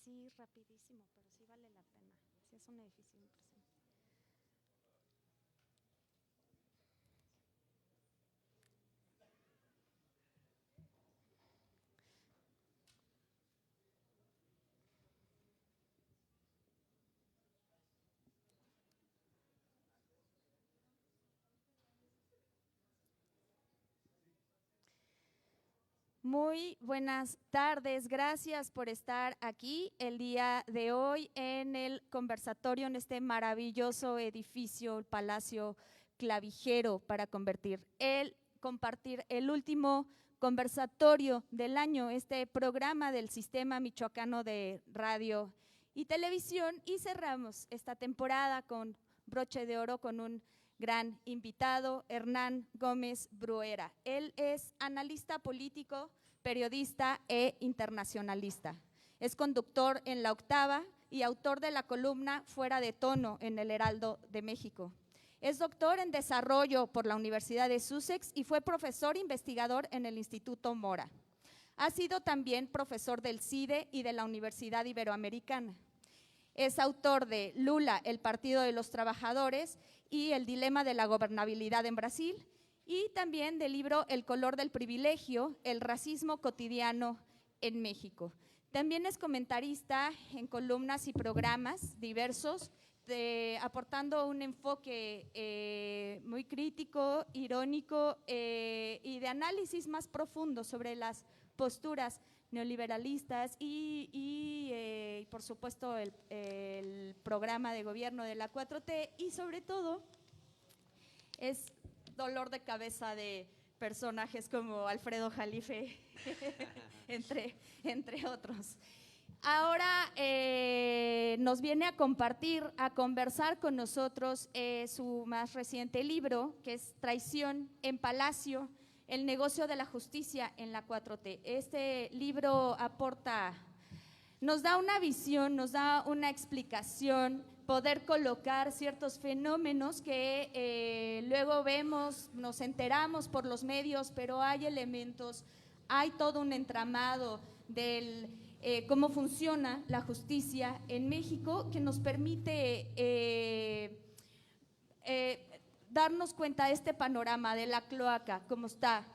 así rapidísimo, pero sí vale la pena. Sí es un edificio impresionante. Muy buenas tardes, gracias por estar aquí el día de hoy en el conversatorio, en este maravilloso edificio, el Palacio Clavijero, para compartir el último conversatorio del año, este programa del Sistema Michoacano de Radio y Televisión, y cerramos esta temporada con broche de oro con un gran invitado, Hernán Gómez Bruera. Él es analista político, periodista e internacionalista. Es conductor en La Octava y autor de la columna Fuera de Tono en El Heraldo de México. Es doctor en desarrollo por la Universidad de Sussex y fue profesor investigador en el Instituto Mora. Ha sido también profesor del CIDE y de la Universidad Iberoamericana. Es autor de Lula, el Partido de los Trabajadores y el dilema de la gobernabilidad en Brasil, y también del libro El color del privilegio, el racismo cotidiano en México. También es comentarista en columnas y programas diversos, aportando un enfoque muy crítico, irónico y de análisis más profundo sobre las posturas neoliberalistas y por supuesto el programa de gobierno de la 4T, y sobre todo es dolor de cabeza de personajes como Alfredo Jalife, entre otros. Ahora nos viene a compartir, a conversar con nosotros su más reciente libro, que es Traición en Palacio, el negocio de la justicia en la 4T. Este libro nos da una visión, nos da una explicación, poder colocar ciertos fenómenos que luego vemos, nos enteramos por los medios, pero hay elementos, hay todo un entramado del cómo funciona la justicia en México que nos permite darnos cuenta de este panorama de la cloaca, cómo está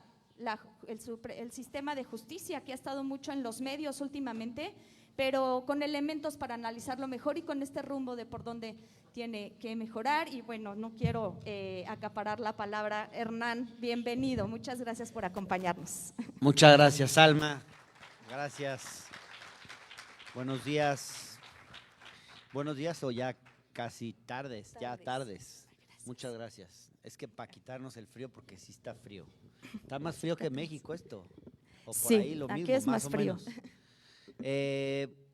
el sistema de justicia, que ha estado mucho en los medios últimamente, pero con elementos para analizarlo mejor y con este rumbo de por dónde tiene que mejorar. Y bueno, no quiero acaparar la palabra. Hernán, bienvenido, muchas gracias por acompañarnos. Muchas gracias, Alma, gracias. Buenos días o ya casi tardes. Ya tardes. Gracias. Muchas gracias. Es que para quitarnos el frío, porque sí está frío. Está más frío que México esto. O por sí, ahí lo mismo, aquí es más frío.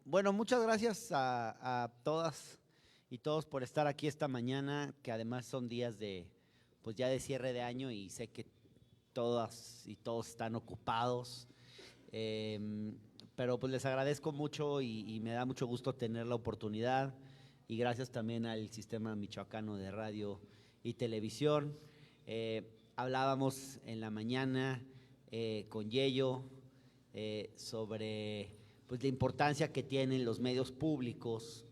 Bueno, muchas gracias a todas y todos por estar aquí esta mañana, que además son días pues ya de cierre de año, y sé que todas y todos están ocupados. Pero pues les agradezco mucho y me da mucho gusto tener la oportunidad, y gracias también al Sistema Michoacano de Radio y Televisión. Hablábamos en la mañana con Yello sobre pues la importancia que tienen los medios públicos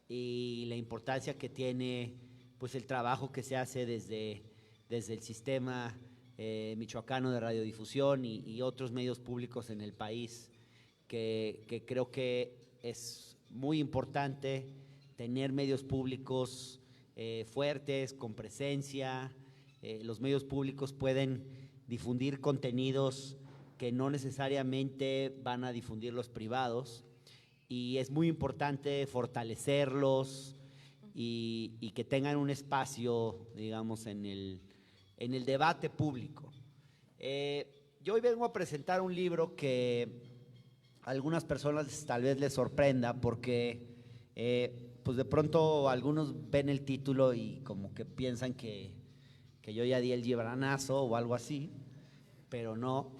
y la importancia que tiene pues el trabajo que se hace desde el Sistema Michoacano de Radiodifusión y otros medios públicos en el país, que creo que es muy importante tener medios públicos fuertes, con presencia. Los medios públicos pueden difundir contenidos que no necesariamente van a difundir los privados, y es muy importante fortalecerlos y que tengan un espacio, digamos, en el debate público. Yo hoy vengo a presentar un libro que a algunas personas tal vez les sorprenda, porque pues de pronto algunos ven el título y como que piensan que yo ya di el libranazo o algo así, pero no.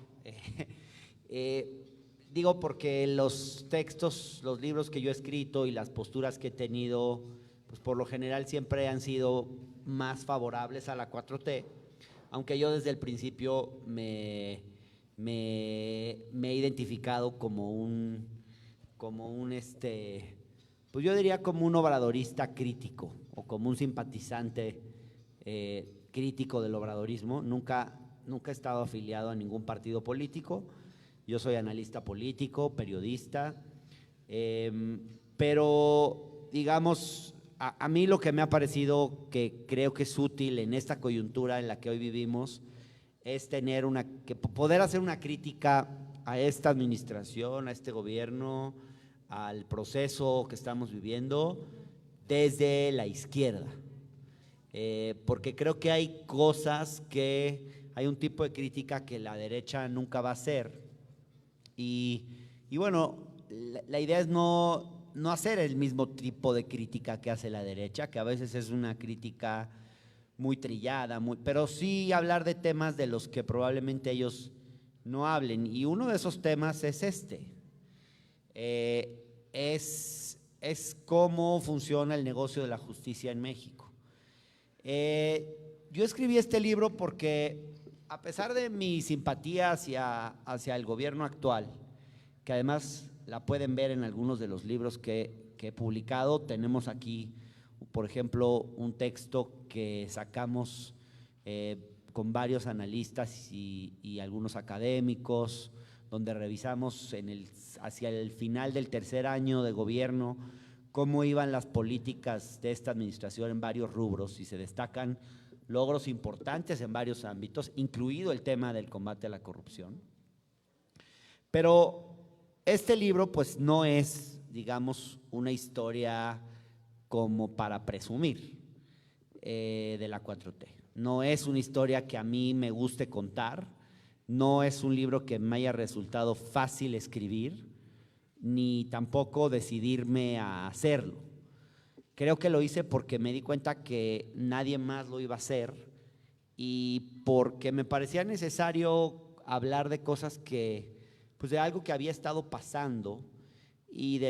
Digo porque los textos, los libros que yo he escrito y las posturas que he tenido, pues por lo general siempre han sido más favorables a la 4T, aunque yo desde el principio me he identificado como un como un, pues yo diría como un obradorista crítico o como un simpatizante crítico del obradorismo. Nunca he estado afiliado a ningún partido político. Yo soy analista político, periodista, pero digamos, a mí lo que me ha parecido que creo que es útil en esta coyuntura en la que hoy vivimos es poder hacer una crítica a esta administración, a este gobierno, al proceso que estamos viviendo desde la izquierda. Porque creo que hay hay un tipo de crítica que la derecha nunca va a hacer. Y bueno, la idea es no hacer el mismo tipo de crítica que hace la derecha, que a veces es una crítica muy trillada, pero sí hablar de temas de los que probablemente ellos no hablen. Y uno de esos temas es es cómo funciona el negocio de la justicia en México. Yo escribí este libro porque, a pesar de mi simpatía hacia el gobierno actual, que además la pueden ver en algunos de los libros que he publicado, tenemos aquí, por ejemplo, un texto que sacamos con varios analistas y algunos académicos, donde revisamos hacia el final del tercer año de gobierno cómo iban las políticas de esta administración en varios rubros, y se destacan logros importantes en varios ámbitos, incluido el tema del combate a la corrupción. Pero este libro pues no es, digamos, una historia como para presumir de la 4T. No es una historia que a mí me guste contar, no es un libro que me haya resultado fácil escribir, ni tampoco decidirme a hacerlo. Creo que lo hice porque me di cuenta que nadie más lo iba a hacer y porque me parecía necesario hablar de cosas pues de algo que había estado pasando y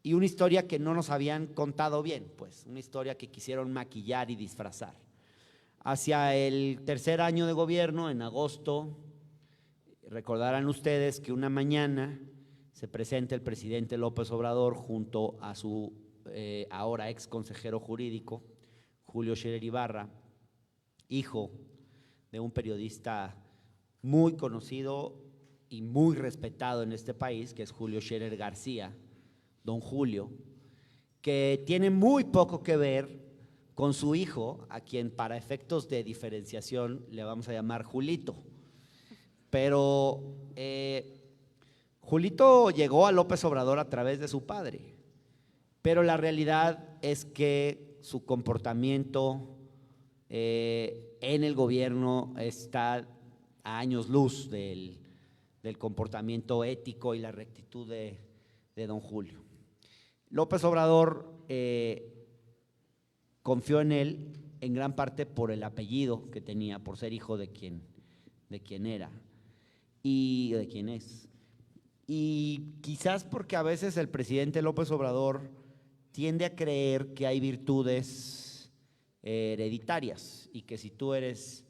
y una historia que no nos habían contado bien, pues una historia que quisieron maquillar y disfrazar. Hacia el tercer año de gobierno, en agosto, recordarán ustedes que una mañana se presenta el presidente López Obrador junto a su ahora ex consejero jurídico, Julio Scherer Ibarra, hijo de un periodista muy conocido y muy respetado en este país, que es Julio Scherer García, don Julio, que tiene muy poco que ver con su hijo, a quien para efectos de diferenciación le vamos a llamar Julito. Pero Julito llegó a López Obrador a través de su padre, pero la realidad es que su comportamiento en el gobierno está a años luz del comportamiento ético y la rectitud de don Julio. López Obrador confió en él en gran parte por el apellido que tenía, por ser hijo de quien era y de quien es. Y quizás porque a veces el presidente López Obrador tiende a creer que hay virtudes hereditarias y que si tú eres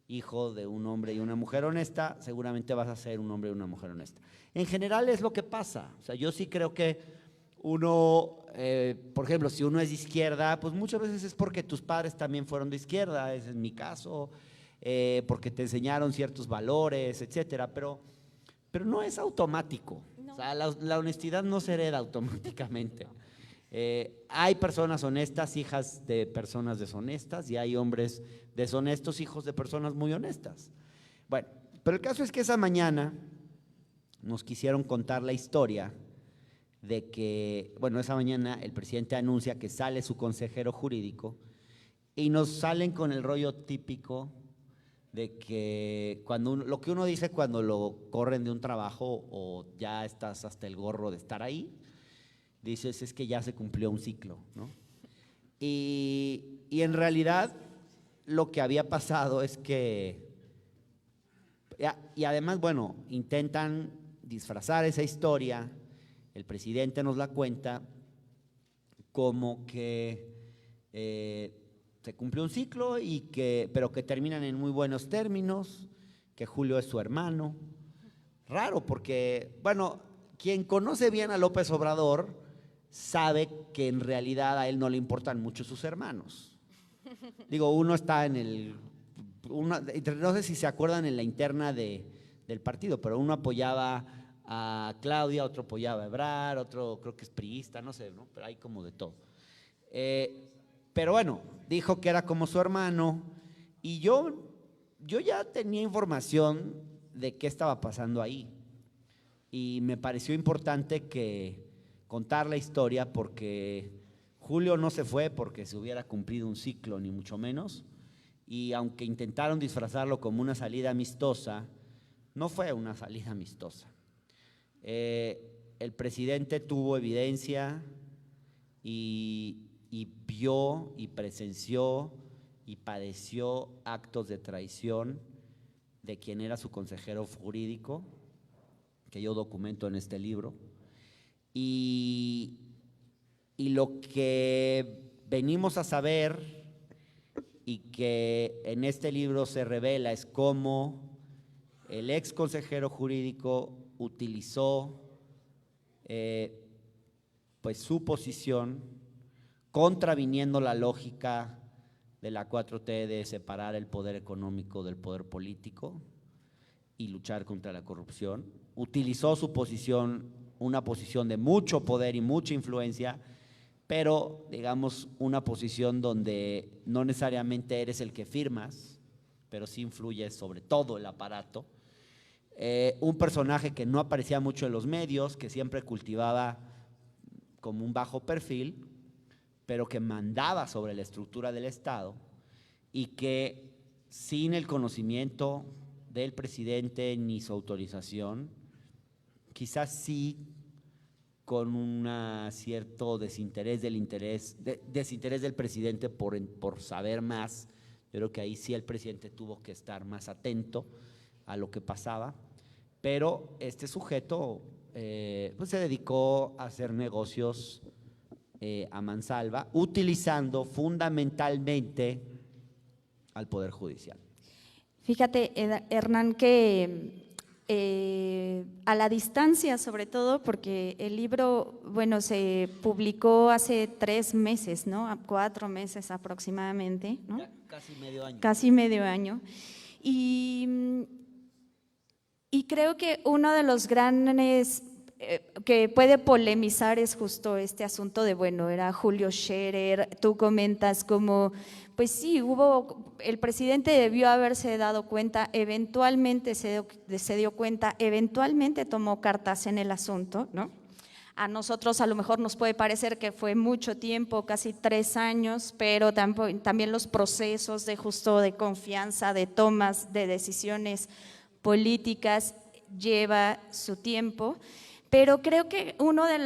hijo de un hombre y una mujer honesta, seguramente vas a ser un hombre y una mujer honesta. En general es lo que pasa. O sea, yo sí creo que uno, por ejemplo, si uno es de izquierda, pues muchas veces es porque tus padres también fueron de izquierda, ese es mi caso, porque te enseñaron ciertos valores, etcétera, pero no es automático. No. O sea, la honestidad no se hereda automáticamente. Hay personas honestas, hijas de personas deshonestas, y hay hombres deshonestos, hijos de personas muy honestas. Bueno, pero el caso es que esa mañana nos quisieron contar la historia de que, bueno, esa mañana el presidente anuncia que sale su consejero jurídico y nos salen con el rollo típico de que lo que uno dice cuando lo corren de un trabajo o ya estás hasta el gorro de estar ahí, dices es que ya se cumplió un ciclo, ¿no? Y en realidad lo que había pasado es que, y además, bueno, intentan disfrazar esa historia, el presidente nos la cuenta como que se cumplió un ciclo pero que terminan en muy buenos términos, que Julio es su hermano. Raro porque, bueno, quien conoce bien a López Obrador sabe que en realidad a él no le importan mucho sus hermanos. Digo, uno está en el… no sé si se acuerdan en la interna del partido, pero uno apoyaba a Claudia, otro apoyaba a Ebrard, otro creo que es priista, no sé, ¿no? Pero hay como de todo. Pero bueno, dijo que era como su hermano y yo ya tenía información de qué estaba pasando ahí y me pareció importante contar la historia porque Julio no se fue porque se hubiera cumplido un ciclo, ni mucho menos, y aunque intentaron disfrazarlo como una salida amistosa, no fue una salida amistosa. El presidente tuvo evidencia y vio y presenció y padeció actos de traición de quien era su consejero jurídico, que yo documento en este libro, y lo que venimos a saber y que en este libro se revela es cómo el ex consejero jurídico utilizó pues su posición contraviniendo la lógica de la 4T de separar el poder económico del poder político y luchar contra la corrupción. Utilizó su posición, una posición de mucho poder y mucha influencia, pero digamos una posición donde no necesariamente eres el que firmas, pero sí influyes sobre todo el aparato. Un personaje que no aparecía mucho en los medios, que siempre cultivaba como un bajo perfil, pero que mandaba sobre la estructura del Estado y que sin el conocimiento del presidente ni su autorización, quizás sí con un cierto desinterés del presidente por saber más. Yo creo que ahí sí el presidente tuvo que estar más atento a lo que pasaba, pero este sujeto pues se dedicó a hacer negocios a mansalva, utilizando fundamentalmente al Poder Judicial. Fíjate, Hernán, que a la distancia, sobre todo, porque el libro, bueno, se publicó hace 3 meses, ¿no? 4 meses aproximadamente, ¿no? Casi medio año. Casi medio año. Y creo que uno de los grandes que puede polemizar es justo este asunto de, bueno, era Julio Scherer, tú comentas como, pues sí, el presidente debió haberse dado cuenta, eventualmente se dio cuenta, eventualmente tomó cartas en el asunto, ¿no? A nosotros a lo mejor nos puede parecer que fue mucho tiempo, casi 3 años, pero también los procesos de confianza, de tomas de decisiones políticas lleva su tiempo. Pero creo que uno de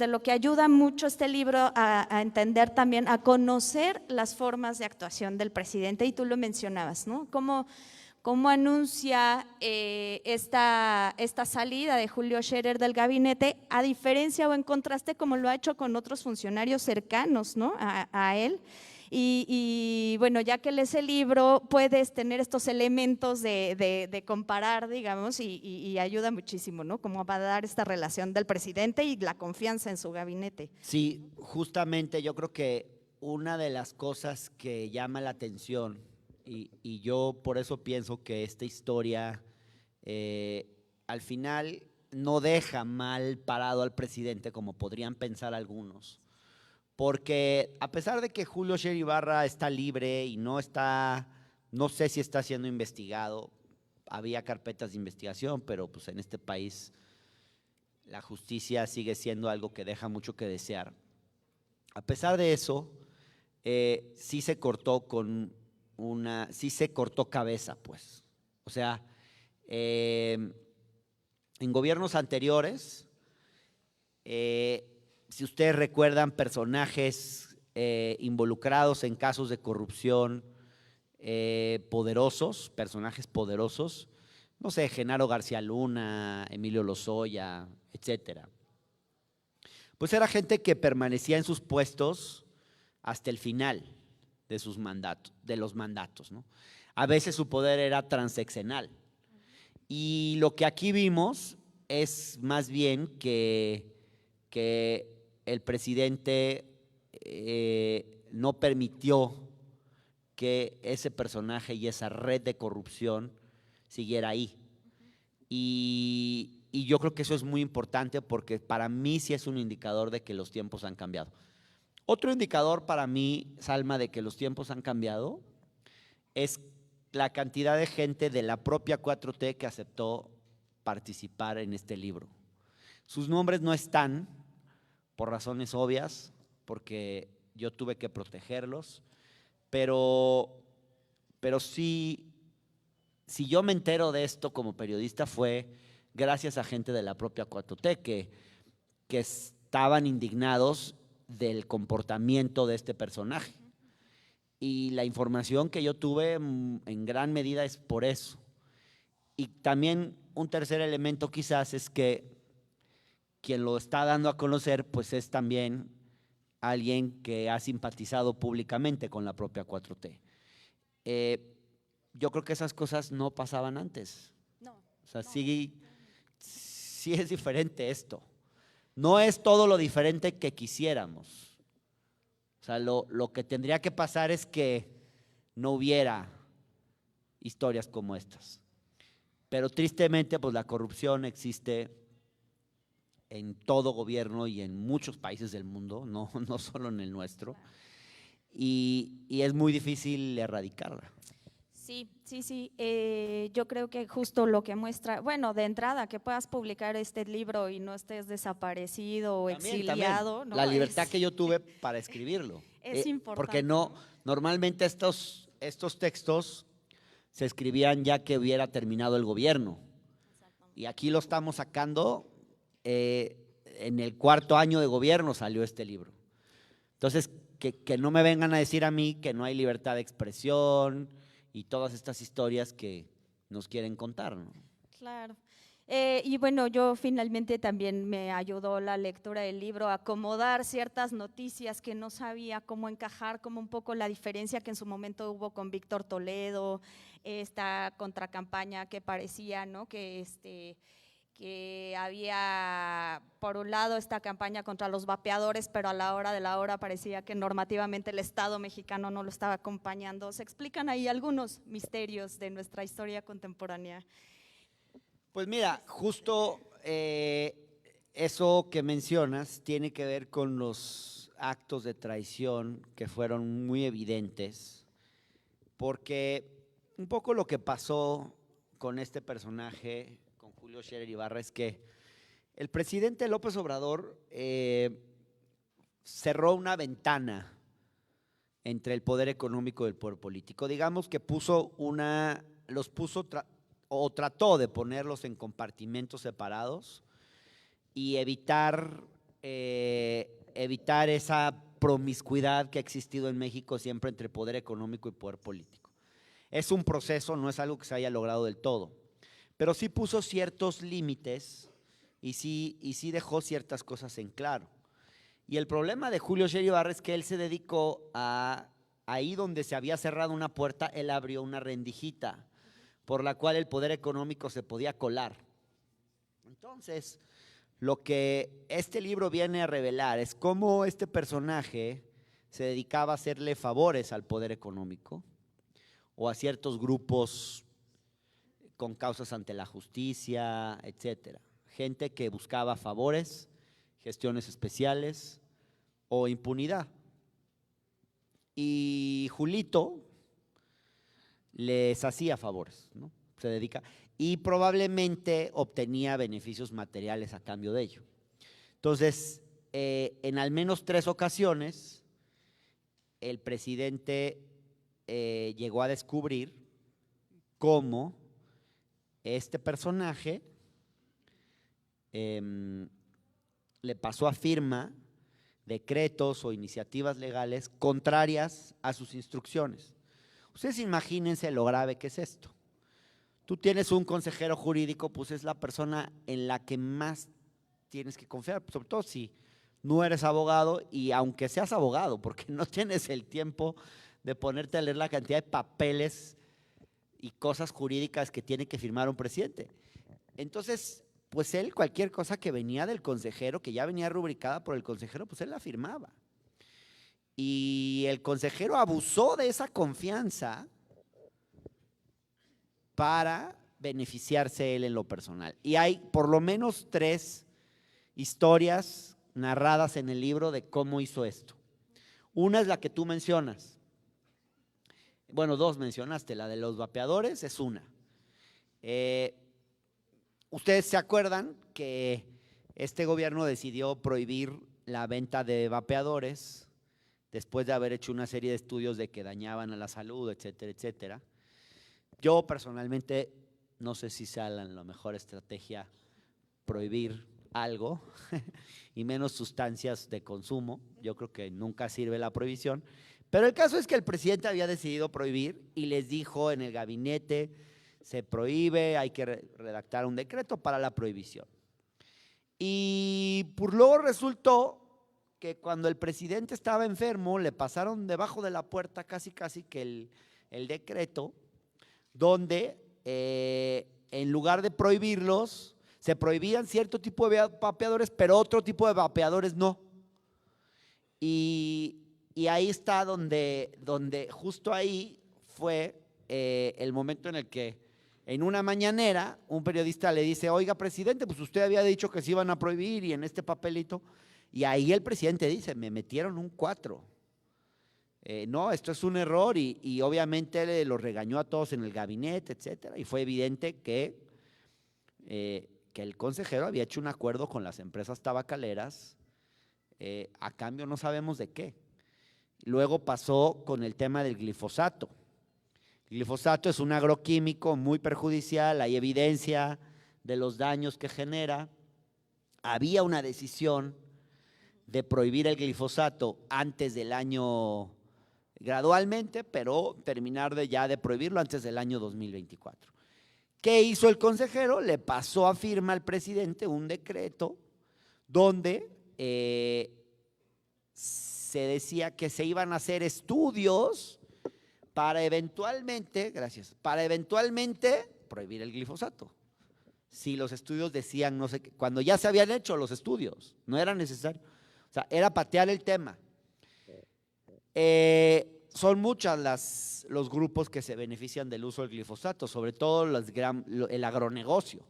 lo que ayuda mucho este libro a entender también, a conocer las formas de actuación del presidente, y tú lo mencionabas, ¿no? Cómo anuncia esta salida de Julio Scherer del gabinete, a diferencia o en contraste como lo ha hecho con otros funcionarios cercanos, ¿no? a él. Y bueno, ya que lees el libro, puedes tener estos elementos de comparar, digamos, y ayuda muchísimo, ¿no? Como va a dar esta relación del presidente y la confianza en su gabinete. Sí, justamente yo creo que una de las cosas que llama la atención, y yo por eso pienso que esta historia al final no deja mal parado al presidente como podrían pensar algunos. Porque a pesar de que Julio Scherer Ibarra está libre y no sé si está siendo investigado, había carpetas de investigación, pero pues en este país la justicia sigue siendo algo que deja mucho que desear. A pesar de eso, sí se cortó cabeza, pues. O sea, en gobiernos anteriores, si ustedes recuerdan personajes involucrados en casos de corrupción personajes poderosos, no sé, Genaro García Luna, Emilio Lozoya, etcétera. Pues era gente que permanecía en sus puestos hasta el final de los mandatos, ¿no? A veces su poder era transeccional. Y lo que aquí vimos es más bien que el presidente no permitió que ese personaje y esa red de corrupción siguiera ahí. Y yo creo que eso es muy importante porque para mí sí es un indicador de que los tiempos han cambiado. Otro indicador para mí, Salma, de que los tiempos han cambiado es la cantidad de gente de la propia 4T que aceptó participar en este libro. Sus nombres no están, por razones obvias, porque yo tuve que protegerlos, pero sí, si yo me entero de esto como periodista fue gracias a gente de la propia 4T que estaban indignados del comportamiento de este personaje. Y la información que yo tuve en gran medida es por eso. Y también un tercer elemento quizás es que quien lo está dando a conocer pues es también alguien que ha simpatizado públicamente con la propia 4T. Yo creo que esas cosas no pasaban antes. No. O sea, sí es diferente esto. No es todo lo diferente que quisiéramos. O sea, lo que tendría que pasar es que no hubiera historias como estas. Pero tristemente, pues la corrupción existe en todo gobierno y en muchos países del mundo, no solo en el nuestro, y es muy difícil erradicarla. Sí. Yo creo que justo lo que muestra, bueno, de entrada, que puedas publicar este libro y no estés desaparecido o exiliado. También. ¿No? La libertad que yo tuve para escribirlo. Es importante. Porque normalmente estos textos se escribían ya que hubiera terminado el gobierno. Y aquí lo estamos sacando, en el 4º año de gobierno salió este libro. Entonces, que no me vengan a decir a mí que no hay libertad de expresión y todas estas historias que nos quieren contar, ¿no? Claro. Y bueno, yo finalmente también me ayudó la lectura del libro a acomodar ciertas noticias que no sabía cómo encajar, como un poco la diferencia que en su momento hubo con Víctor Toledo, esta contracampaña que parecía, ¿no? Que había, por un lado, esta campaña contra los vapeadores, pero a la hora de la hora parecía que normativamente el Estado mexicano no lo estaba acompañando. Se explican ahí algunos misterios de nuestra historia contemporánea. Pues mira, justo eso que mencionas tiene que ver con los actos de traición que fueron muy evidentes, porque un poco lo que pasó con este personaje, con Julio Scherer Ibarra, es que el presidente López Obrador cerró una ventana entre el poder económico y el poder político. Digamos que trató de ponerlos en compartimentos separados y evitar esa promiscuidad que ha existido en México siempre entre poder económico y poder político. Es un proceso, no es algo que se haya logrado del todo, pero sí puso ciertos límites y sí dejó ciertas cosas en claro. Y el problema de Julio Scherer Ibarra es que él se dedicó ahí donde se había cerrado una puerta, él abrió una rendijita por la cual el poder económico se podía colar. Entonces, lo que este libro viene a revelar es cómo este personaje se dedicaba a hacerle favores al poder económico o a ciertos grupos con causas ante la justicia, etcétera. Gente que buscaba favores, gestiones especiales o impunidad. Y Julito les hacía favores, ¿no? Se dedica y probablemente obtenía beneficios materiales a cambio de ello. Entonces, en al menos 3 ocasiones, el presidente llegó a descubrir cómo este personaje le pasó a firma decretos o iniciativas legales contrarias a sus instrucciones. Ustedes imagínense lo grave que es esto. Tú tienes un consejero jurídico, pues es la persona en la que más tienes que confiar, sobre todo si no eres abogado y aunque seas abogado, porque no tienes el tiempo de ponerte a leer la cantidad de papeles y cosas jurídicas que tiene que firmar un presidente. Entonces, pues él cualquier cosa que venía del consejero, que ya venía rubricada por el consejero, pues él la firmaba. Y el consejero abusó de esa confianza para beneficiarse él en lo personal. Y hay por lo menos 3 historias narradas en el libro de cómo hizo esto. Una es la que tú mencionas. Bueno, 2 mencionaste, la de los vapeadores es una. Ustedes se acuerdan que este gobierno decidió prohibir la venta de vapeadores después de haber hecho una serie de estudios de que dañaban a la salud, etcétera, etcétera. Yo personalmente no sé si sea la mejor estrategia prohibir algo y menos sustancias de consumo. Yo creo que nunca sirve la prohibición, pero el caso es que el presidente había decidido prohibir y les dijo en el gabinete: se prohíbe, hay que redactar un decreto para la prohibición. Y pues luego resultó que cuando el presidente estaba enfermo le pasaron debajo de la puerta casi que el decreto donde en lugar de prohibirlos, se prohibían cierto tipo de vapeadores, pero otro tipo de vapeadores no. Y ahí está donde justo ahí fue el momento en el que en una mañanera un periodista le dice: oiga, presidente, pues usted había dicho que se iban a prohibir y en este papelito. Y ahí el presidente dice: me metieron un 4. No, esto es un error y obviamente lo regañó a todos en el gabinete, etcétera. Y fue evidente que el consejero había hecho un acuerdo con las empresas tabacaleras, a cambio no sabemos de qué. Luego pasó con el tema del glifosato. El glifosato es un agroquímico muy perjudicial, hay evidencia de los daños que genera. Había una decisión de prohibir el glifosato antes del año, gradualmente, pero terminar ya de prohibirlo antes del año 2024. ¿Qué hizo el consejero? Le pasó a firma al presidente un decreto donde se decía que se iban a hacer estudios para eventualmente, prohibir el glifosato. Si los estudios decían no sé qué, cuando ya se habían hecho los estudios, no era necesario. O sea, era patear el tema. Son muchas los grupos que se benefician del uso del glifosato, sobre todo el agronegocio.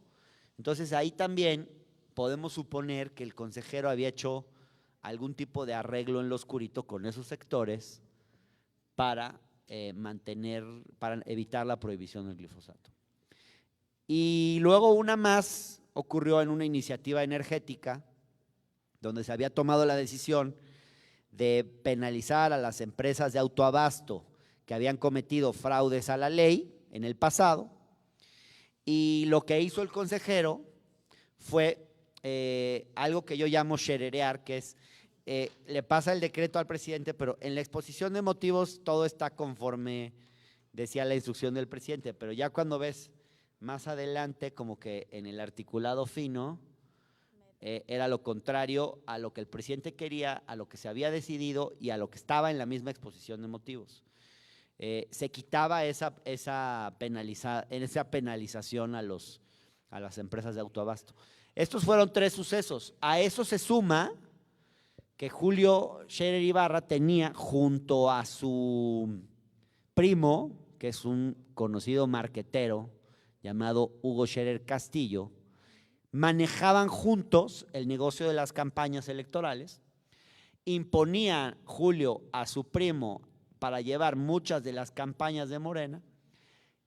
Entonces ahí también podemos suponer que el consejero había hecho algún tipo de arreglo en lo oscurito con esos sectores para para evitar la prohibición del glifosato. Y luego una más ocurrió en una iniciativa energética donde se había tomado la decisión de penalizar a las empresas de autoabasto que habían cometido fraudes a la ley en el pasado, y lo que hizo el consejero fue algo que yo llamo shererear, que es le pasa el decreto al presidente, pero en la exposición de motivos todo está conforme decía la instrucción del presidente, pero ya cuando ves más adelante como que en el articulado fino era lo contrario a lo que el presidente quería, a lo que se había decidido y a lo que estaba en la misma exposición de motivos. Se quitaba esa penalización a las empresas de autoabasto. Estos fueron 3 sucesos. A eso se suma que Julio Scherer Ibarra tenía junto a su primo, que es un conocido marquetero llamado Hugo Scherer Castillo, manejaban juntos el negocio de las campañas electorales. Imponía Julio a su primo para llevar muchas de las campañas de Morena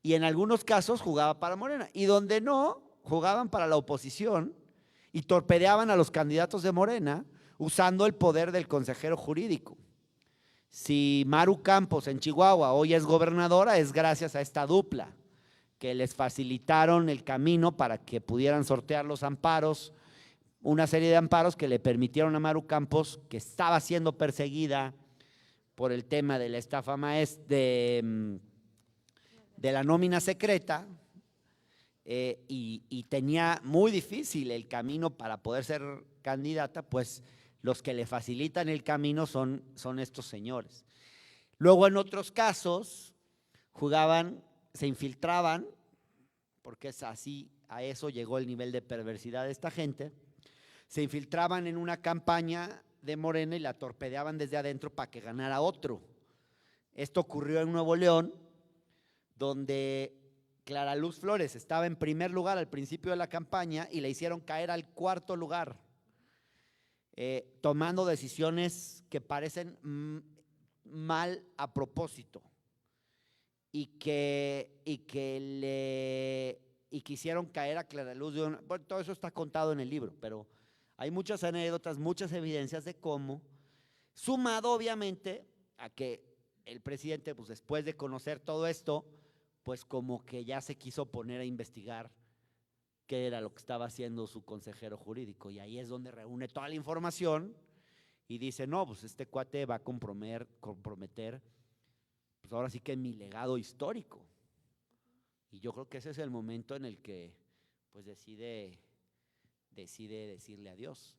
y en algunos casos jugaba para Morena, y donde no, jugaban para la oposición y torpedeaban a los candidatos de Morena usando el poder del consejero jurídico. Si Maru Campos en Chihuahua hoy es gobernadora, es gracias a esta dupla que les facilitaron el camino para que pudieran sortear los amparos, una serie de amparos que le permitieron a Maru Campos, que estaba siendo perseguida por el tema de la estafa de la nómina secreta, y tenía muy difícil el camino para poder ser candidata, pues los que le facilitan el camino son estos señores. Luego en otros casos jugaban, se infiltraban, porque es así a eso llegó el nivel de perversidad de esta gente, se infiltraban en una campaña de Morena y la torpedeaban desde adentro para que ganara otro. Esto ocurrió en Nuevo León, donde Clara Luz Flores estaba en primer lugar al principio de la campaña y le hicieron caer al cuarto lugar, tomando decisiones que parecen mal a propósito y que hicieron caer a Clara Luz. Bueno, todo eso está contado en el libro, pero hay muchas anécdotas, muchas evidencias de cómo, sumado obviamente a que el presidente, pues después de conocer todo esto, pues como que ya se quiso poner a investigar qué era lo que estaba haciendo su consejero jurídico, y ahí es donde reúne toda la información y dice, no, pues este cuate va a comprometer, pues ahora sí que mi legado histórico. Y yo creo que ese es el momento en el que pues decide decirle adiós.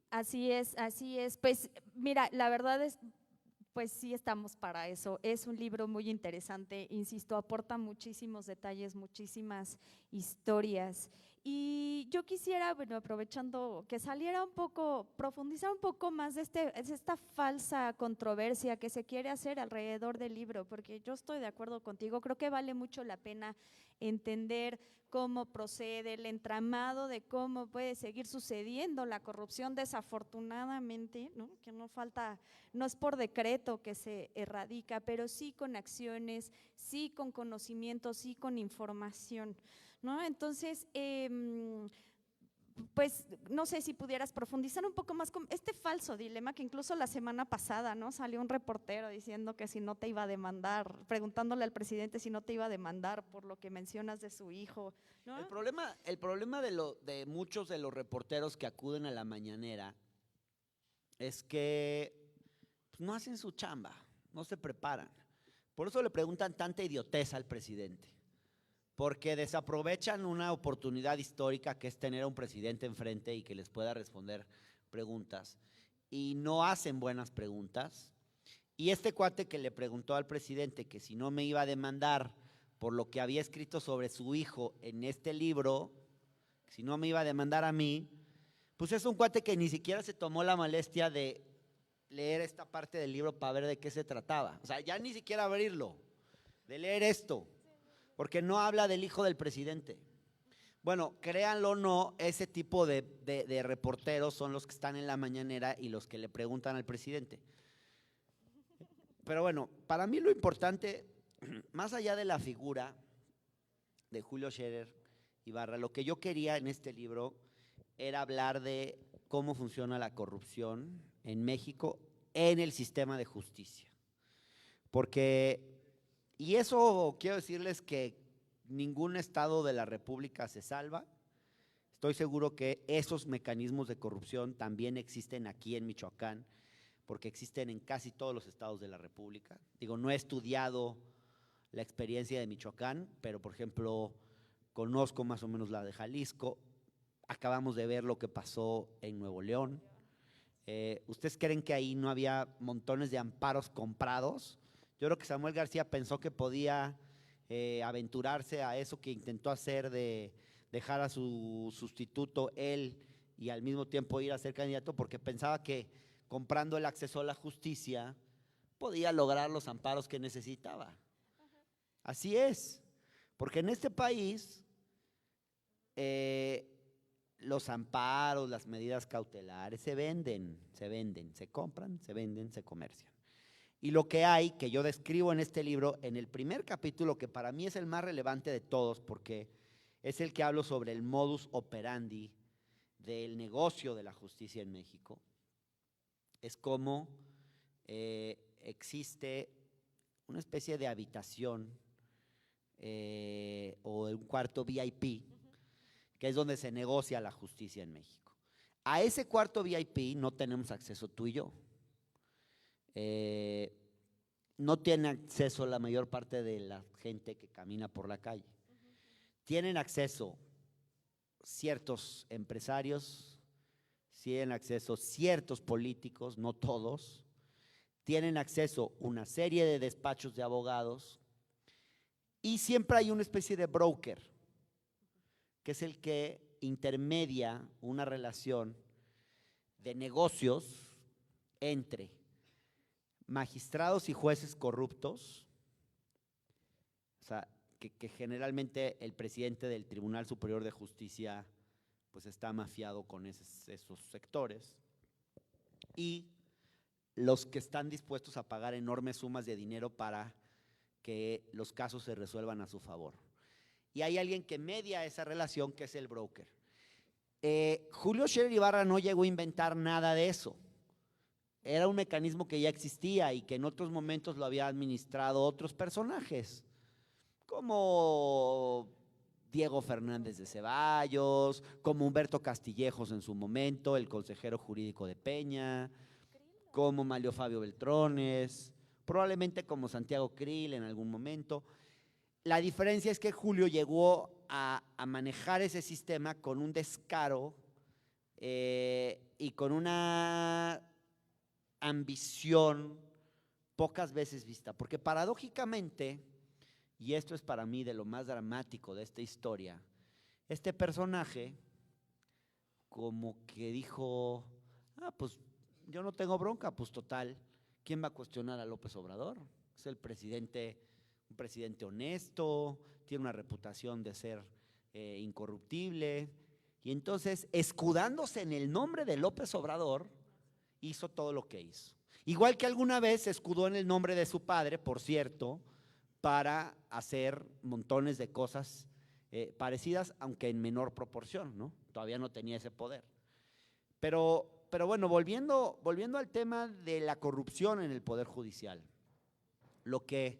Así es, así es. Pues mira, la verdad es, pues sí estamos para eso. Es un libro muy interesante, insisto, aporta muchísimos detalles, muchísimas historias. Y yo quisiera, bueno, aprovechando que saliera un poco, profundizar un poco más de esta falsa controversia que se quiere hacer alrededor del libro, porque yo estoy de acuerdo contigo, creo que vale mucho la pena entender cómo procede el entramado de cómo puede seguir sucediendo la corrupción, desafortunadamente, ¿no? Que no falta, no es por decreto que se erradica, pero sí con acciones, sí con conocimiento, sí con información, ¿no? Entonces, pues no sé si pudieras profundizar un poco más con este falso dilema que incluso la semana pasada, ¿no? Salió un reportero diciendo que si no te iba a demandar, preguntándole al presidente si no te iba a demandar por lo que mencionas de su hijo, ¿no? El problema de muchos de los reporteros que acuden a la mañanera es que pues, no hacen su chamba, no se preparan. Por eso le preguntan tanta idiotez al presidente, porque desaprovechan una oportunidad histórica que es tener a un presidente enfrente y que les pueda responder preguntas, y no hacen buenas preguntas. Y este cuate que le preguntó al presidente que si no me iba a demandar por lo que había escrito sobre su hijo en este libro, si no me iba a demandar a mí, pues es un cuate que ni siquiera se tomó la molestia de leer esta parte del libro para ver de qué se trataba. O sea, ya ni siquiera abrirlo, de leer esto, porque no habla del hijo del presidente. Bueno, créanlo o no, ese tipo de reporteros son los que están en la mañanera y los que le preguntan al presidente. Pero bueno, para mí lo importante, más allá de la figura de Julio Scherer Ibarra, lo que yo quería en este libro era hablar de cómo funciona la corrupción en México en el sistema de justicia. Porque, y eso quiero decirles que ningún estado de la República se salva. Estoy seguro que esos mecanismos de corrupción también existen aquí en Michoacán, porque existen en casi todos los estados de la República. Digo, no he estudiado la experiencia de Michoacán, pero por ejemplo, conozco más o menos la de Jalisco. Acabamos de ver lo que pasó en Nuevo León. ¿Ustedes creen que ahí no había montones de amparos comprados? Yo creo que Samuel García pensó que podía aventurarse a eso que intentó hacer de dejar a su sustituto él y al mismo tiempo ir a ser candidato, porque pensaba que comprando el acceso a la justicia podía lograr los amparos que necesitaba. Así es, porque en este país los amparos, las medidas cautelares se venden, se compran, se venden, se comercian. Y lo que hay, que yo describo en este libro, en el primer capítulo, que para mí es el más relevante de todos, porque es el que hablo sobre el modus operandi del negocio de la justicia en México, es cómo existe una especie de habitación o un cuarto VIP, que es donde se negocia la justicia en México. A ese cuarto VIP no tenemos acceso tú y yo. No tiene acceso la mayor parte de la gente que camina por la calle. Tienen acceso ciertos empresarios, tienen acceso ciertos políticos, no todos, tienen acceso una serie de despachos de abogados y siempre hay una especie de broker. que es el que intermedia una relación de negocios entre magistrados y jueces corruptos, o sea, que generalmente el presidente del Tribunal Superior de Justicia pues está mafiado con esos sectores, y los que están dispuestos a pagar enormes sumas de dinero para que los casos se resuelvan a su favor. Y hay alguien que media esa relación, que es el broker. Julio Scherer Ibarra no llegó a inventar nada de eso. Era un mecanismo que ya existía y que en otros momentos lo había administrado otros personajes, como Diego Fernández de Ceballos, como Humberto Castillejos en su momento, el consejero jurídico de Peña, como Manlio Fabio Beltrones, probablemente como Santiago Krill en algún momento. La diferencia es que Julio llegó a manejar ese sistema con un descaro y con una ambición pocas veces vista, porque paradójicamente, y esto es para mí de lo más dramático de esta historia, este personaje como que dijo, pues yo no tengo bronca, pues total, ¿quién va a cuestionar a López Obrador? Es el presidente, un presidente honesto, tiene una reputación de ser incorruptible, y entonces, escudándose en el nombre de López Obrador, hizo todo lo que hizo. Igual que alguna vez se escudó en el nombre de su padre, por cierto, para hacer montones de cosas parecidas, aunque en menor proporción, ¿no? Todavía no tenía ese poder. Pero bueno, volviendo al tema de la corrupción en el Poder Judicial, lo que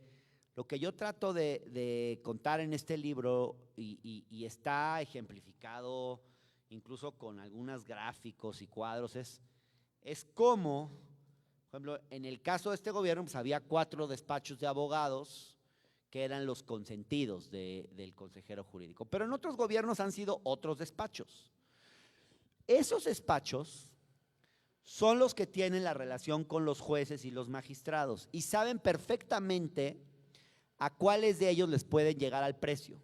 yo trato de contar en este libro, y está ejemplificado incluso con algunos gráficos y cuadros, es cómo, por ejemplo, en el caso de este gobierno, pues había 4 despachos de abogados que eran los consentidos del consejero jurídico, pero en otros gobiernos han sido otros despachos. Esos despachos son los que tienen la relación con los jueces y los magistrados y saben perfectamente a cuáles de ellos les pueden llegar al precio,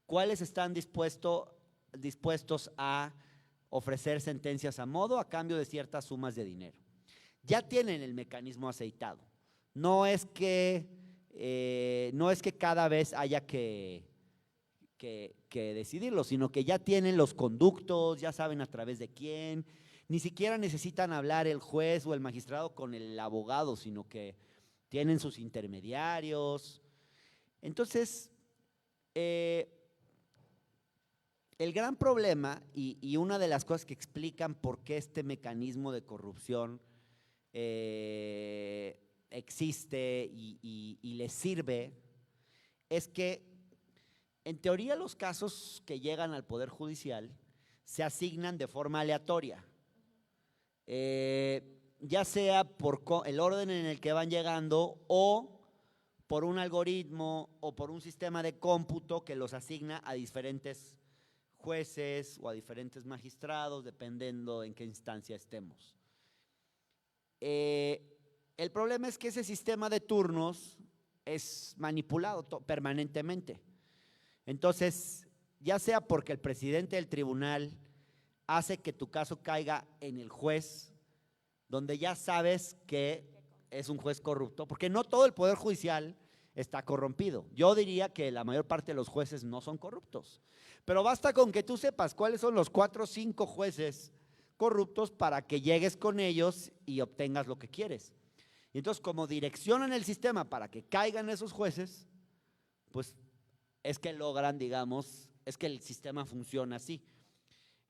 cuáles están dispuestos a ofrecer sentencias a modo a cambio de ciertas sumas de dinero. Ya tienen el mecanismo aceitado. No es que cada vez haya que decidirlo, sino que ya tienen los conductos, ya saben a través de quién. Ni siquiera necesitan hablar el juez o el magistrado con el abogado, sino que tienen sus intermediarios. Entonces, el gran problema y una de las cosas que explican por qué este mecanismo de corrupción existe y les sirve es que en teoría los casos que llegan al Poder Judicial se asignan de forma aleatoria, ya sea por el orden en el que van llegando o por un algoritmo o por un sistema de cómputo que los asigna a diferentes jueces o a diferentes magistrados, dependiendo en qué instancia estemos. El problema es que ese sistema de turnos es manipulado permanentemente. Entonces, ya sea porque el presidente del tribunal hace que tu caso caiga en el juez, donde ya sabes que es un juez corrupto, porque no todo el Poder Judicial está corrompido. Yo diría que la mayor parte de los jueces no son corruptos, pero basta con que tú sepas cuáles son los 4 o 5 jueces corruptos para que llegues con ellos y obtengas lo que quieres. Y entonces, como direccionan el sistema para que caigan esos jueces, pues es que logran, digamos, es que el sistema funciona así.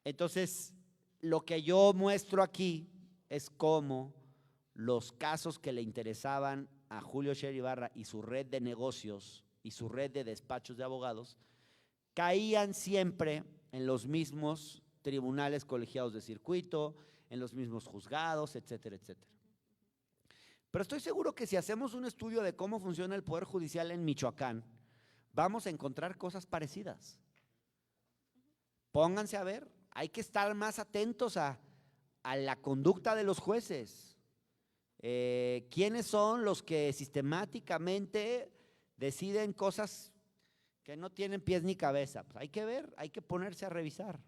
Entonces, lo que yo muestro aquí es cómo los casos que le interesaban a Julio Scherer Ibarra y su red de negocios y su red de despachos de abogados caían siempre en los mismos tribunales colegiados de circuito, en los mismos juzgados, etcétera, etcétera. Pero estoy seguro que si hacemos un estudio de cómo funciona el Poder Judicial en Michoacán, vamos a encontrar cosas parecidas. Pónganse a ver, hay que estar más atentos a la conducta de los jueces. ¿Quiénes son los que sistemáticamente deciden cosas que no tienen pies ni cabeza. Pues hay que ver, hay que ponerse a revisar.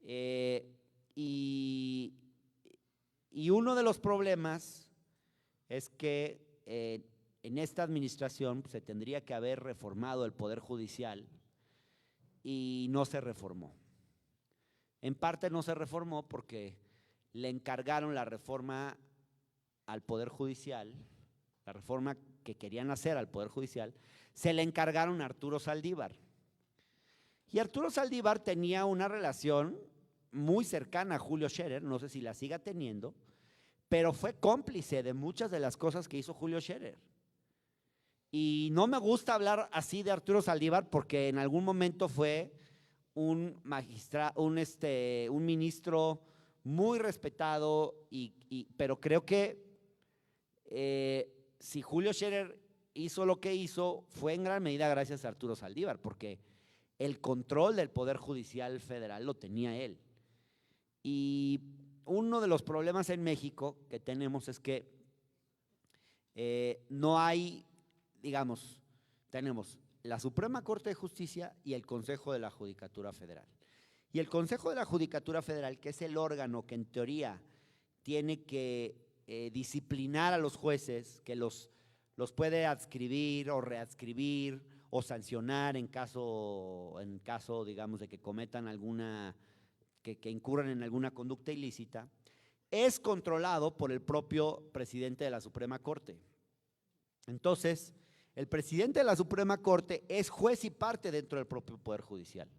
Y uno de los problemas es que en esta administración se tendría que haber reformado el Poder Judicial y no se reformó. En parte no se reformó porque le encargaron la reforma al Poder Judicial, la reforma que querían hacer al Poder Judicial, se le encargaron a Arturo Saldívar. Y Arturo Saldívar tenía una relación muy cercana a Julio Scherer, no sé si la siga teniendo, pero fue cómplice de muchas de las cosas que hizo Julio Scherer. Y no me gusta hablar así de Arturo Saldívar porque en algún momento fue un ministro muy respetado, pero creo que si Julio Scherer hizo lo que hizo, fue en gran medida gracias a Arturo Saldívar, porque el control del Poder Judicial Federal lo tenía él. Y uno de los problemas en México que tenemos es que no hay, digamos, tenemos la Suprema Corte de Justicia y el Consejo de la Judicatura Federal. Y el Consejo de la Judicatura Federal, que es el órgano que en teoría tiene que disciplinar a los jueces, que los puede adscribir o readscribir o sancionar en caso, digamos, de que cometan alguna, que incurran en alguna conducta ilícita, es controlado por el propio presidente de la Suprema Corte. Entonces, el presidente de la Suprema Corte es juez y parte dentro del propio Poder Judicial.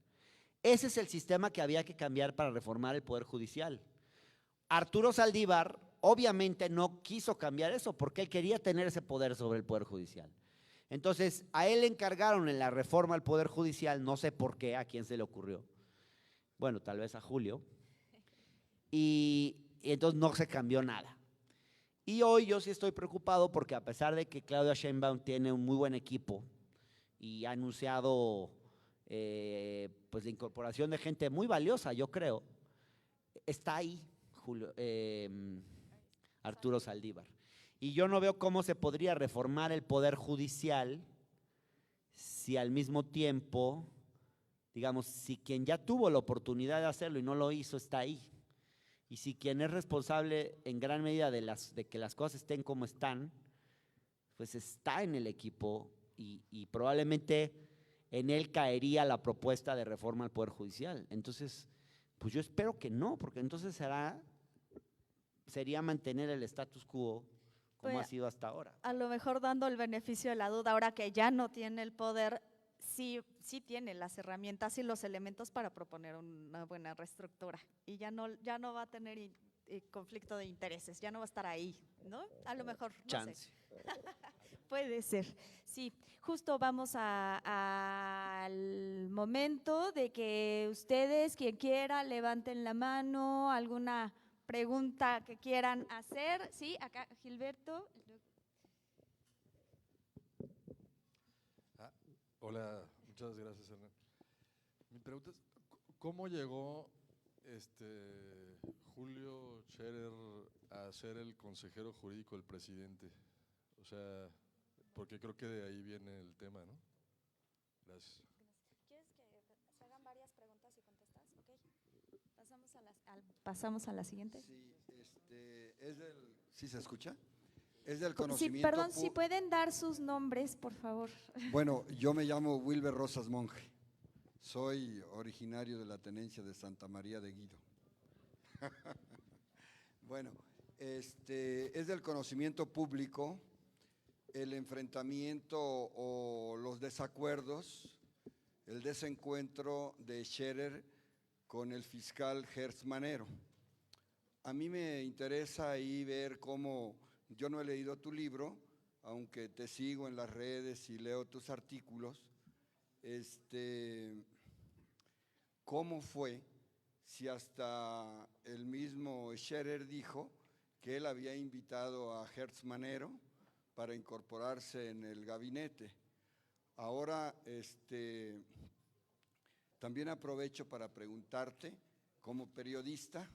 Ese es el sistema que había que cambiar para reformar el Poder Judicial. Arturo Saldívar obviamente no quiso cambiar eso porque él quería tener ese poder sobre el Poder Judicial. Entonces, a él le encargaron en la reforma al Poder Judicial, no sé por qué, a quién se le ocurrió. Bueno, tal vez a Julio. Y entonces no se cambió nada. Y hoy yo sí estoy preocupado porque a pesar de que Claudia Sheinbaum tiene un muy buen equipo y ha anunciado pues la incorporación de gente muy valiosa, yo creo, está ahí Arturo Saldívar. Y yo no veo cómo se podría reformar el Poder Judicial si al mismo tiempo, digamos, si quien ya tuvo la oportunidad de hacerlo y no lo hizo está ahí. Y si quien es responsable en gran medida de que las cosas estén como están, pues está en el equipo y probablemente en él caería la propuesta de reforma al Poder Judicial. Entonces, pues yo espero que no, porque entonces sería mantener el status quo como ha sido hasta ahora. A lo mejor dando el beneficio de la duda, ahora que ya no tiene el poder, sí tiene las herramientas y los elementos para proponer una buena reestructura y ya no va a tener conflicto de intereses, ya no va a estar ahí, ¿no? A lo mejor, no Chance. sé. Puede ser, sí. Justo vamos al momento de que ustedes, quien quiera, levanten la mano, alguna pregunta que quieran hacer. Sí, acá Gilberto. Hola, muchas gracias, Hernán. Mi pregunta es, ¿cómo llegó Julio Scherer a ser el consejero jurídico del presidente? O sea, porque creo que de ahí viene el tema, ¿no? Gracias. ¿Quieres que se hagan varias preguntas y contestas? Ok. Pasamos a la siguiente. Sí, ¿sí se escucha? Es del conocimiento. Sí, perdón, si pueden dar sus nombres, por favor. Bueno, yo me llamo Wilber Rosas Monje. Soy originario de la tenencia de Santa María de Guido. Bueno, es del conocimiento público el enfrentamiento o los desacuerdos, el desencuentro de Scherer con el fiscal Hertz Manero. A mí me interesa ahí ver cómo, yo no he leído tu libro, aunque te sigo en las redes y leo tus artículos, ¿cómo fue si hasta el mismo Scherer dijo que él había invitado a Hertz Manero para incorporarse en el gabinete? Ahora, también aprovecho para preguntarte, como periodista,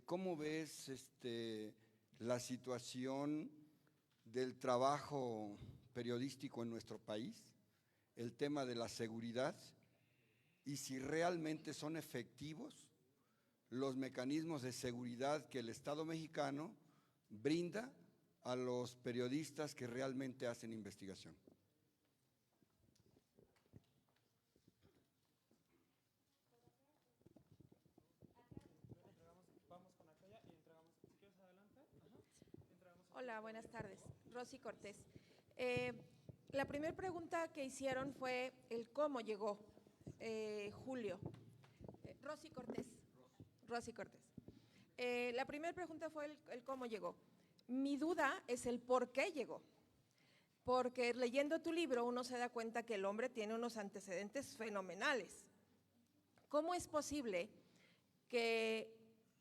¿cómo ves la situación del trabajo periodístico en nuestro país, el tema de la seguridad y si realmente son efectivos los mecanismos de seguridad que el Estado mexicano brinda a los periodistas que realmente hacen investigación. Hola, buenas tardes. Rosy Cortés. La primera pregunta que hicieron fue el cómo llegó Julio. Rosy Cortés. Rosy Cortés. La primera pregunta fue el cómo llegó. Mi duda es el por qué llegó. Porque leyendo tu libro uno se da cuenta que el hombre tiene unos antecedentes fenomenales. ¿Cómo es posible que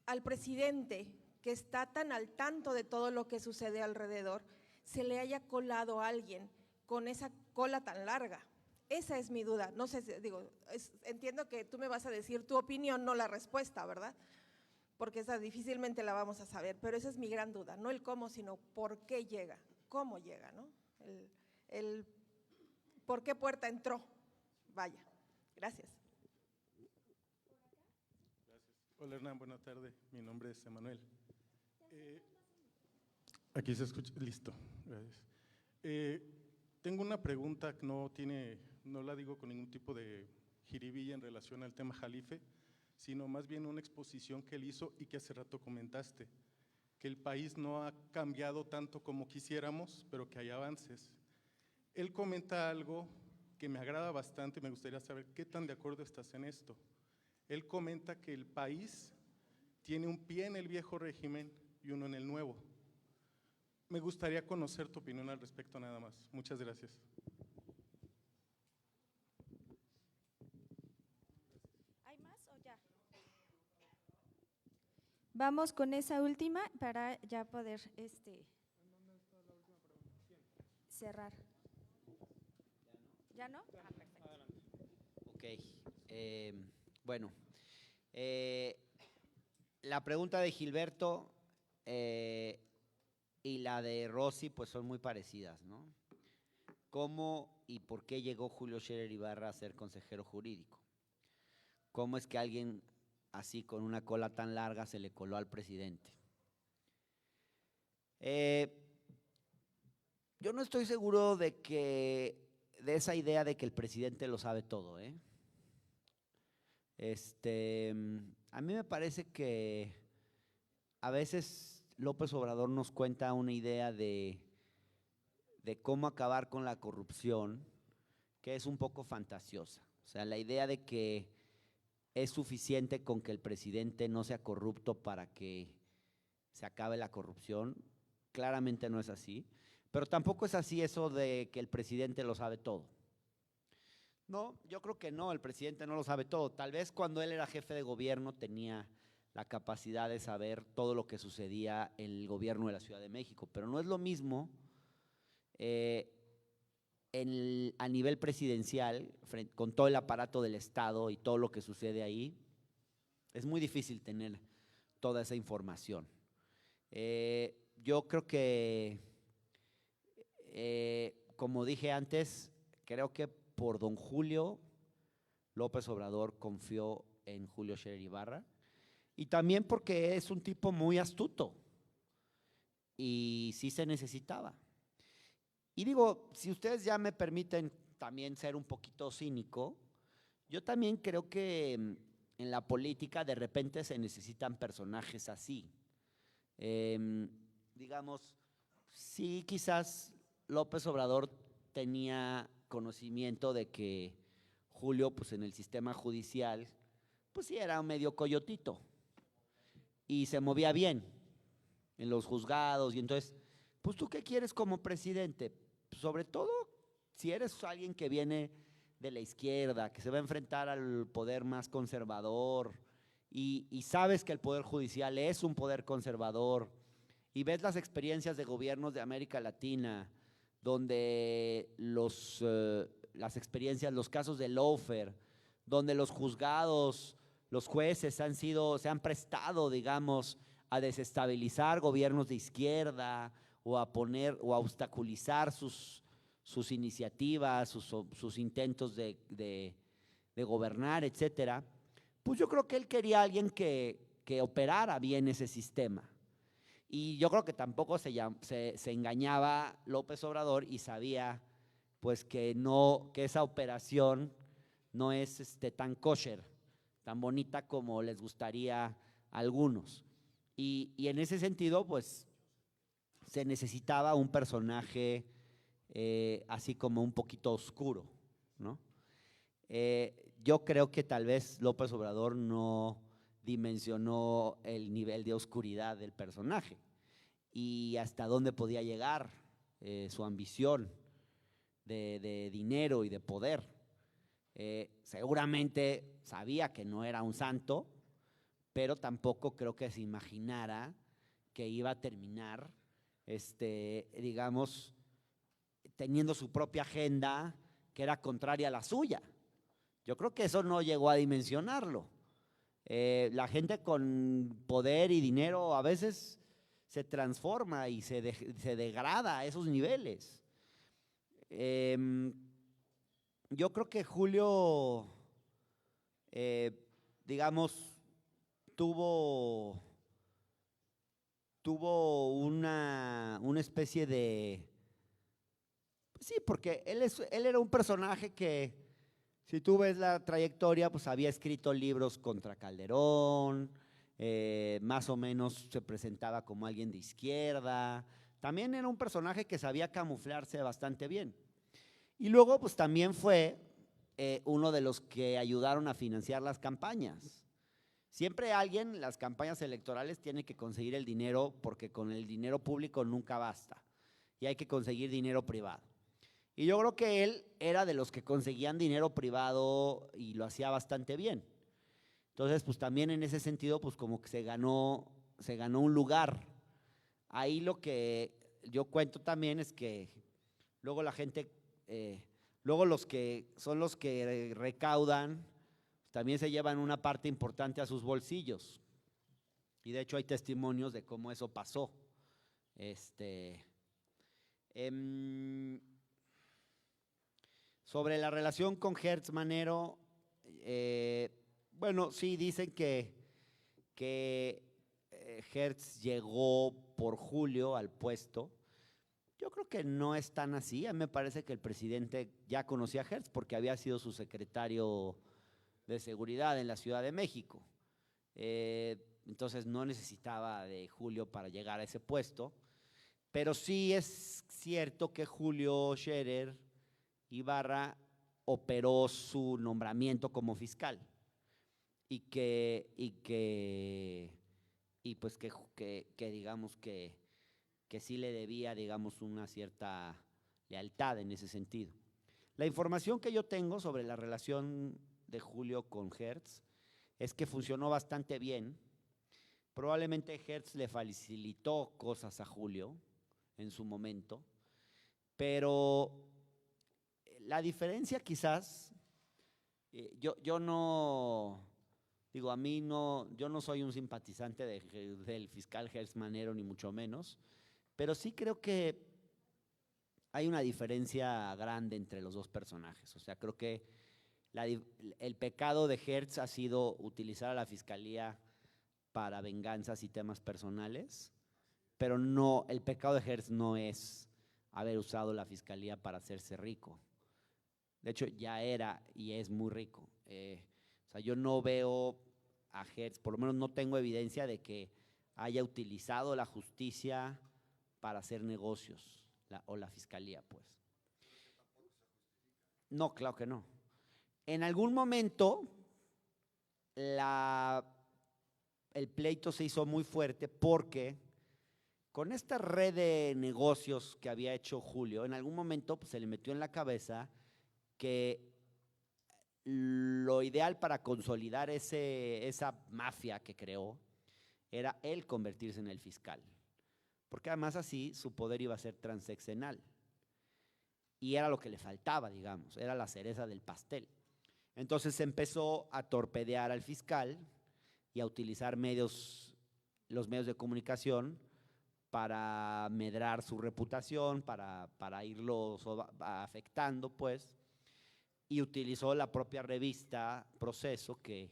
al presidente, que está tan al tanto de todo lo que sucede alrededor, se le haya colado a alguien con esa cola tan larga? Esa es mi duda. No sé, entiendo que tú me vas a decir tu opinión, no la respuesta, ¿verdad? Porque esa difícilmente la vamos a saber, pero esa es mi gran duda, no el cómo, sino por qué llega, cómo llega, ¿no? El por qué puerta entró. Vaya, gracias. Hola Hernán, buenas tardes, mi nombre es Emanuel. Aquí se escucha, listo, gracias. Tengo una pregunta que no la digo con ningún tipo de jiribilla en relación al tema Jalife, sino más bien una exposición que él hizo y que hace rato comentaste, que el país no ha cambiado tanto como quisiéramos, pero que hay avances. Él comenta algo que me agrada bastante y me gustaría saber qué tan de acuerdo estás en esto. Él comenta que el país tiene un pie en el viejo régimen y uno en el nuevo. Me gustaría conocer tu opinión al respecto nada más. Muchas gracias. ¿Hay más o ya? Vamos con esa última para ya poder cerrar. ¿Ya no? Ah, perfecto. Ok, bueno, la pregunta de Gilberto y la de Rosy pues son muy parecidas, ¿no? ¿Cómo y por qué llegó Julio Scherer Ibarra a ser consejero jurídico? ¿Cómo es que alguien así con una cola tan larga se le coló al presidente? Yo no estoy seguro de esa idea de que el presidente lo sabe todo, ¿eh? A mí me parece que a veces López Obrador nos cuenta una idea de cómo acabar con la corrupción que es un poco fantasiosa. O sea, la idea de que es suficiente con que el presidente no sea corrupto para que se acabe la corrupción, claramente no es así, pero tampoco es así eso de que el presidente lo sabe todo. No, yo creo que no, el presidente no lo sabe todo. Tal vez cuando él era jefe de gobierno tenía la capacidad de saber todo lo que sucedía en el gobierno de la Ciudad de México, pero no es lo mismo a nivel presidencial, con todo el aparato del Estado y todo lo que sucede ahí, es muy difícil tener toda esa información. Yo creo que, como dije antes, creo que por don Julio, López Obrador confió en Julio Scherer Ibarra, y también porque es un tipo muy astuto y sí se necesitaba. Y digo, si ustedes ya me permiten también ser un poquito cínico, yo también creo que en la política de repente se necesitan personajes así. Digamos, sí, quizás López Obrador tenía conocimiento de que Julio, pues en el sistema judicial, pues sí era un medio coyotito y se movía bien en los juzgados, y entonces, pues ¿tú qué quieres como presidente? Sobre todo si eres alguien que viene de la izquierda, que se va a enfrentar al poder más conservador y sabes que el poder judicial es un poder conservador y ves las experiencias de gobiernos de América Latina donde las experiencias, los casos de lawfare, donde los juzgados, los jueces se han prestado, digamos, a desestabilizar gobiernos de izquierda o a obstaculizar sus sus iniciativas, sus intentos de gobernar, etcétera, pues yo creo que él quería a alguien que operara bien ese sistema. Y yo creo que tampoco se engañaba López Obrador y sabía pues que esa operación no es tan kosher, tan bonita como les gustaría a algunos. Y en ese sentido, pues se necesitaba un personaje así como un poquito oscuro, ¿no? Yo creo que tal vez López Obrador no dimensionó el nivel de oscuridad del personaje y hasta dónde podía llegar su ambición de dinero y de poder. Seguramente sabía que no era un santo, pero tampoco creo que se imaginara que iba a terminar, digamos, teniendo su propia agenda que era contraria a la suya. Yo creo que eso no llegó a dimensionarlo. La gente con poder y dinero a veces se transforma y se degrada a esos niveles. Yo creo que Julio, digamos, tuvo una especie de… Sí, porque él era un personaje que, si tú ves la trayectoria, pues había escrito libros contra Calderón, más o menos se presentaba como alguien de izquierda. También era un personaje que sabía camuflarse bastante bien. Y luego, pues también fue uno de los que ayudaron a financiar las campañas. Siempre alguien, las campañas electorales, tiene que conseguir el dinero porque con el dinero público nunca basta y hay que conseguir dinero privado. Y yo creo que él era de los que conseguían dinero privado y lo hacía bastante bien. Entonces, pues también en ese sentido, pues como que se ganó un lugar. Ahí lo que yo cuento también es que luego la gente, luego los que son los que recaudan, también se llevan una parte importante a sus bolsillos. Y de hecho hay testimonios de cómo eso pasó. Sobre la relación con Hertz Manero, bueno, sí, dicen que Hertz llegó por Julio al puesto. Yo creo que no es tan así. A mí me parece que el presidente ya conocía a Hertz porque había sido su secretario de seguridad en la Ciudad de México. Entonces no necesitaba de Julio para llegar a ese puesto. Pero sí es cierto que Julio Scherer Ibarra operó su nombramiento como fiscal y pues que digamos que sí le debía, digamos, una cierta lealtad en ese sentido. La información que yo tengo sobre la relación de Julio con Hertz es que funcionó bastante bien. Probablemente Hertz le facilitó cosas a Julio en su momento, pero la diferencia quizás, yo no, digo, a mí no, yo no soy un simpatizante del fiscal Hertz Manero, ni mucho menos, pero sí creo que hay una diferencia grande entre los dos personajes. O sea, creo que el pecado de Hertz ha sido utilizar a la fiscalía para venganzas y temas personales, pero no, el pecado de Hertz no es haber usado la fiscalía para hacerse rico. De hecho, ya era y es muy rico. O sea, yo no veo a Hertz, por lo menos no tengo evidencia de que haya utilizado la justicia para hacer negocios, o la fiscalía, pues. No, claro que no. En algún momento, el pleito se hizo muy fuerte porque con esta red de negocios que había hecho Julio, en algún momento pues, se le metió en la cabeza que lo ideal para consolidar esa mafia que creó era él convertirse en el fiscal, porque además así su poder iba a ser transeccional y era lo que le faltaba, digamos, era la cereza del pastel. Entonces se empezó a torpedear al fiscal y a utilizar los medios de comunicación para medrar su reputación, para irlo afectando, pues, y utilizó la propia revista Proceso, que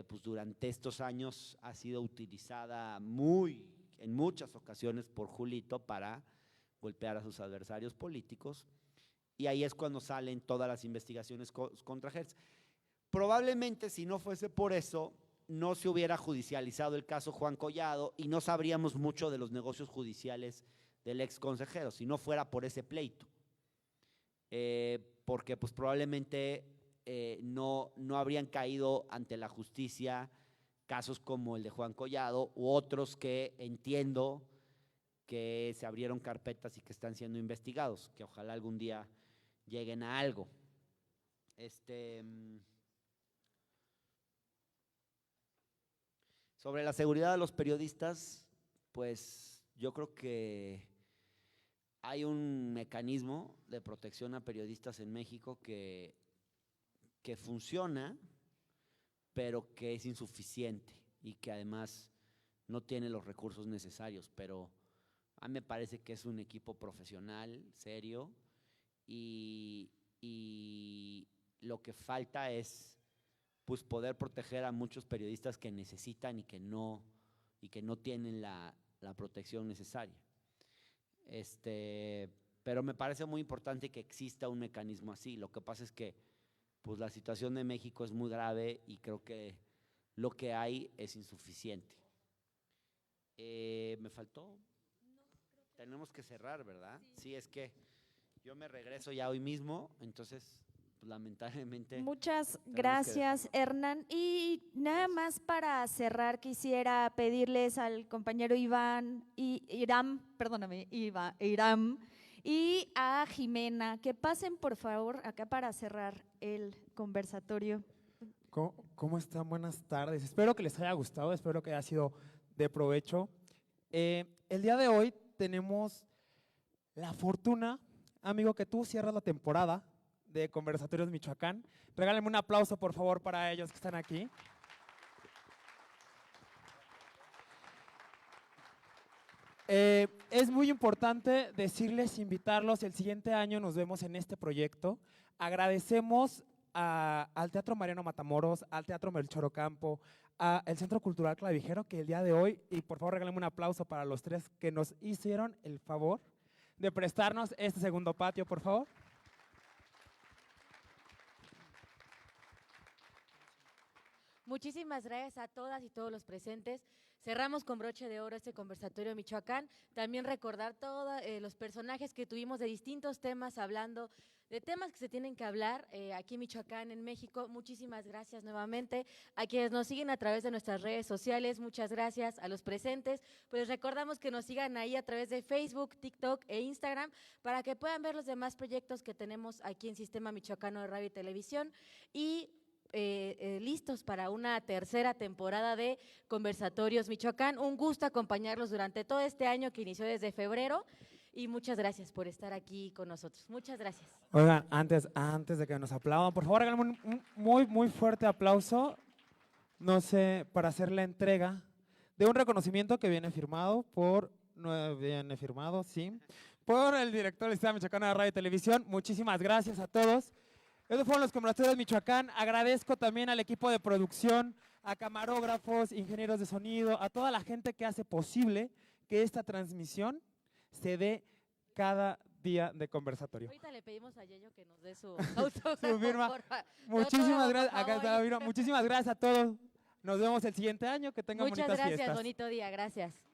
pues durante estos años ha sido utilizada en muchas ocasiones por Julito para golpear a sus adversarios políticos, y ahí es cuando salen todas las investigaciones contra Hertz. Probablemente si no fuese por eso, no se hubiera judicializado el caso Juan Collado y no sabríamos mucho de los negocios judiciales del ex consejero, si no fuera por ese pleito. Porque pues probablemente no habrían caído ante la justicia casos como el de Juan Collado u otros que entiendo que se abrieron carpetas y que están siendo investigados, que ojalá algún día lleguen a algo. Sobre la seguridad de los periodistas, pues yo creo que hay un mecanismo de protección a periodistas en México que funciona, pero que es insuficiente y que además no tiene los recursos necesarios, pero a mí me parece que es un equipo profesional, serio, y lo que falta es pues poder proteger a muchos periodistas que necesitan y que no tienen la protección necesaria. Pero me parece muy importante que exista un mecanismo así. Lo que pasa es que pues la situación de México es muy grave y creo que lo que hay es insuficiente. ¿Me faltó? Tenemos que cerrar, ¿verdad? Sí, es que yo me regreso ya hoy mismo, entonces pues, lamentablemente. Muchas gracias, Hernán. Y nada más para cerrar, quisiera pedirles al compañero Iram y a Jimena que pasen, por favor, acá para cerrar el conversatorio. ¿Cómo están? Buenas tardes. Espero que les haya gustado, espero que haya sido de provecho. El día de hoy tenemos la fortuna, amigo, que tú cierras la temporada de Conversatorios Michoacán. Regálenme un aplauso, por favor, para ellos que están aquí. Es muy importante decirles, invitarlos, el siguiente año nos vemos en este proyecto. Agradecemos al Teatro Mariano Matamoros, al Teatro Melchor Ocampo, al Centro Cultural Clavijero, que el día de hoy, y por favor regálenme un aplauso para los tres que nos hicieron el favor de prestarnos este segundo patio, por favor. Muchísimas gracias a todas y todos los presentes. Cerramos con broche de oro este conversatorio Michoacán. También recordar todos los personajes que tuvimos de distintos temas, hablando de temas que se tienen que hablar aquí en Michoacán, en México. Muchísimas gracias nuevamente a quienes nos siguen a través de nuestras redes sociales. Muchas gracias a los presentes. Pues recordamos que nos sigan ahí a través de Facebook, TikTok e Instagram para que puedan ver los demás proyectos que tenemos aquí en Sistema Michoacano de Radio y Televisión y listos para una tercera temporada de Conversatorios Michoacán. Un gusto acompañarlos durante todo este año que inició desde febrero y muchas gracias por estar aquí con nosotros. Muchas gracias. Oigan, antes de que nos aplaudan, por favor, háganme un muy fuerte aplauso, no sé, para hacer la entrega de un reconocimiento que viene firmado por el director del Sistema Michoacano de Radio y Televisión. Muchísimas gracias a todos. Estos fueron los Conversatorios Michoacán. Agradezco también al equipo de producción, a camarógrafos, ingenieros de sonido, a toda la gente que hace posible que esta transmisión se dé cada día de conversatorio. Ahorita le pedimos a Yeyo que nos dé su autógrafo. Su firma. Muchísimas gracias. Acá está la firma. Muchísimas gracias a todos. Nos vemos el siguiente año. Que tengan bonitas fiestas. Muchas gracias. Bonito día. Gracias.